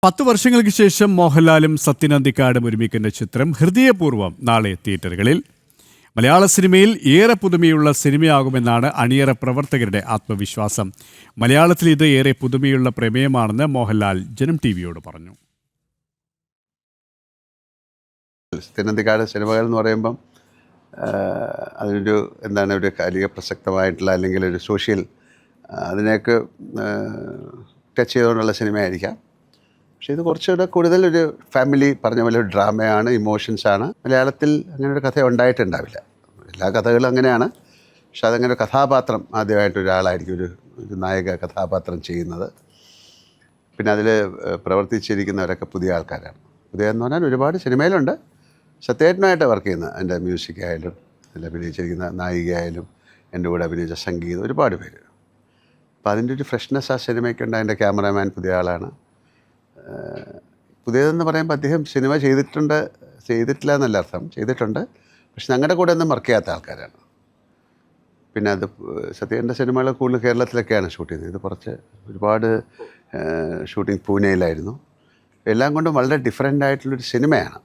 10 വർഷങ്ങൾക്ക് ശേഷം മോഹൻലാലും സത്യൻ അന്തിക്കാടും ഒരുമിക്കുന്ന ചിത്രം ഹൃദയപൂർവ്വം നാളെ തിയേറ്ററുകളിൽ. മലയാള സിനിമയിൽ ഏറെ പുതുമയുള്ള സിനിമയാകുമെന്നാണ് അണിയറ പ്രവർത്തകരുടെ ആത്മവിശ്വാസം. മലയാളത്തിൽ ഇത് ഏറെ പുതുമയുള്ള പ്രമേയമാണെന്ന് മോഹൻലാൽ ജനം ടിവിയോട് പറഞ്ഞു. സത്യൻ അന്തിക്കാട് സിനിമകൾ എന്ന് പറയുമ്പം അതിനൊരു ഒരു കാലിക പ്രസക്തമായിട്ടുള്ള അല്ലെങ്കിൽ ഒരു സോഷ്യൽ അതിനെയൊക്കെ ടച്ച് ചെയ്തുകൊണ്ടുള്ള സിനിമയായിരിക്കാം. പക്ഷേ ഇത് കുറച്ചുകൂടെ കൂടുതൽ ഒരു ഫാമിലി പറഞ്ഞ പോലെ ഒരു ഡ്രാമയാണ്, ഇമോഷൻസാണ്. മലയാളത്തിൽ അങ്ങനെ ഒരു കഥ ഉണ്ടായിട്ടുണ്ടാവില്ല. എല്ലാ കഥകളും അങ്ങനെയാണ്. പക്ഷെ അതങ്ങനെ ഒരു കഥാപാത്രം ആദ്യമായിട്ടൊരാളായിരിക്കും ഒരു നായക കഥാപാത്രം ചെയ്യുന്നത്. പിന്നെ അതിൽ പ്രവർത്തിച്ചിരിക്കുന്നവരൊക്കെ പുതിയ ആൾക്കാരാണ്. പുതിയതെന്ന് പറഞ്ഞാൽ ഒരുപാട് സിനിമയിലുണ്ട്. സത്യേട്ടനായിട്ട് വർക്ക് ചെയ്യുന്ന എൻ്റെ മ്യൂസിക് ആയാലും അതിൽ അഭിനയിച്ചിരിക്കുന്ന നായികയായാലും എൻ്റെ കൂടെ അഭിനയിച്ച സംഗീതം ഒരുപാട് പേര്. അപ്പോൾ അതിൻ്റെ ഒരു ഫ്രഷ്നെസ് ആ സിനിമയ്ക്കുണ്ട്. അതിൻ്റെ ക്യാമറാമാൻ പുതിയ ആളാണ്. പുതിയതെന്ന് പറയുമ്പോൾ അദ്ദേഹം സിനിമ ചെയ്തിട്ടില്ല എന്നല്ല അർത്ഥം, ചെയ്തിട്ടുണ്ട്. പക്ഷെ ഞങ്ങളുടെ കൂടെ ഒന്നും വർക്ക് ചെയ്യാത്ത ആൾക്കാരാണ്. പിന്നെ അത് സത്യേൻ്റെ സിനിമകൾ കൂടുതൽ കേരളത്തിലൊക്കെയാണ് ഷൂട്ട് ചെയ്തത്. ഇത് കുറച്ച് ഒരുപാട് ഷൂട്ടിംഗ് പൂനെയിലായിരുന്നു. എല്ലാം കൊണ്ടും വളരെ ഡിഫറെൻ്റ് ആയിട്ടുള്ളൊരു സിനിമയാണ്.